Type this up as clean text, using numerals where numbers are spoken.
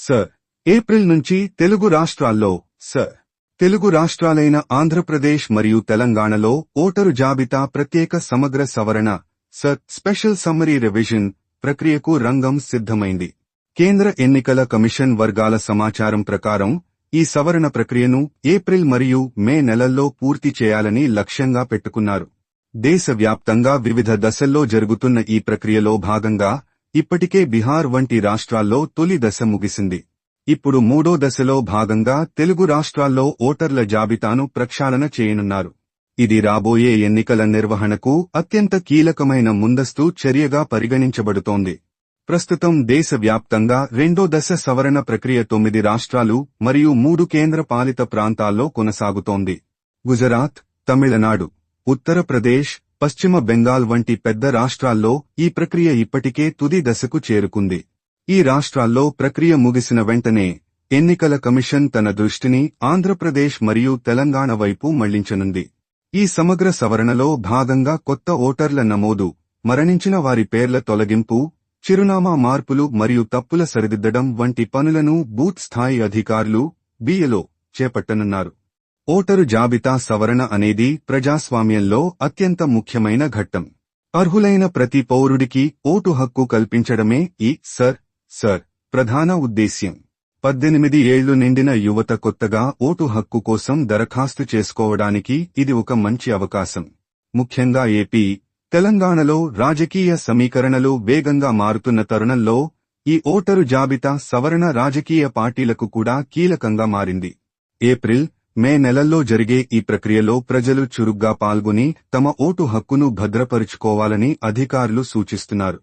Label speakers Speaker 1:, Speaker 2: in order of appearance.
Speaker 1: Sir. April నుంచి తెలుగు రాష్ట్రాల్లో sir. Telugu రాష్ట్రాలైన Andhra Pradesh మరియు తెలంగాణలో ఓటరు జాబితా ప్రత్యేక సమగ్ర సవరణ స్పెషల్ సమ్మరీ రివిజన్ ప్రక్రియకు రంగం సిద్ధమైంది. కేంద్ర ఎన్నికల కమిషన్ వర్గాల సమాచారం ప్రకారం ఈ సవరణ ప్రక్రియను ఏప్రిల్ మరియు మే నెలల్లో పూర్తి చేయాలని లక్ష్యంగా పెట్టుకున్నారు. దేశవ్యాప్తంగా వివిధ దశల్లో జరుగుతున్న ఈ ప్రక్రియలో భాగంగా ఇప్పటికే బిహార్ వంటి రాష్ట్రాల్లో తొలి దశ ముగిసింది. ఇప్పుడు మూడో దశలో భాగంగా తెలుగు రాష్ట్రాల్లో ఓటర్ల జాబితాను ప్రక్షాళన చేయనున్నారు. ఇది రాబోయే ఎన్నికల నిర్వహణకు అత్యంత కీలకమైన ముందస్తు చర్యగా పరిగణించబడుతోంది. ప్రస్తుతం దేశవ్యాప్తంగా రెండో దశ సవరణ ప్రక్రియ 9 రాష్ట్రాలు మరియు 3 కేంద్ర పాలిత ప్రాంతాల్లో కొనసాగుతోంది. గుజరాత్, తమిళనాడు, ఉత్తరప్రదేశ్, పశ్చిమ బెంగాల్ వంటి పెద్ద రాష్ట్రాల్లో ఈ ప్రక్రియ ఇప్పటికే తుది దశకు చేరుకుంది. ఈ రాష్ట్రాల్లో ప్రక్రియ ముగిసిన వెంటనే ఎన్నికల కమిషన్ తన దృష్టిని ఆంధ్రప్రదేశ్ మరియు తెలంగాణ వైపు మళ్లించనుంది. ఈ సమగ్ర సవరణలో భాగంగా కొత్త ఓటర్ల నమోదు, మరణించిన వారి పేర్ల తొలగింపు, చిరునామా మార్పులు మరియు తప్పుల సరిదిద్దడం వంటి పనులను బూత్ స్థాయి అధికారులు BLO చేపట్టనున్నారు. ఓటరు జాబితా సవరణ అనేది ప్రజాస్వామ్యంలో అత్యంత ముఖ్యమైన ఘట్టం. అర్హులైన ప్రతి పౌరుడికి ఓటు హక్కు కల్పించడమే ఈ సర్ ప్రధాన ఉద్దేశ్యం. 18 ఏళ్లు నిండిన యువత కొత్తగా ఓటు హక్కు కోసం దరఖాస్తు చేసుకోవడానికి ఇది ఒక మంచి అవకాశం. ముఖ్యంగా ఏపీ, తెలంగాణలో రాజకీయ సమీకరణలు వేగంగా మారుతున్న తరుణంలో ఈ ఓటరు జాబితా సవరణ రాజకీయ పార్టీలకు కూడా కీలకంగా మారింది. ఏప్రిల్, మే నెలల్లో జరిగే ఈ ప్రక్రియలో ప్రజలు చురుగ్గా పాల్గొని తమ ఓటు హక్కును భద్రపరుచుకోవాలని అధికారులు సూచిస్తున్నారు.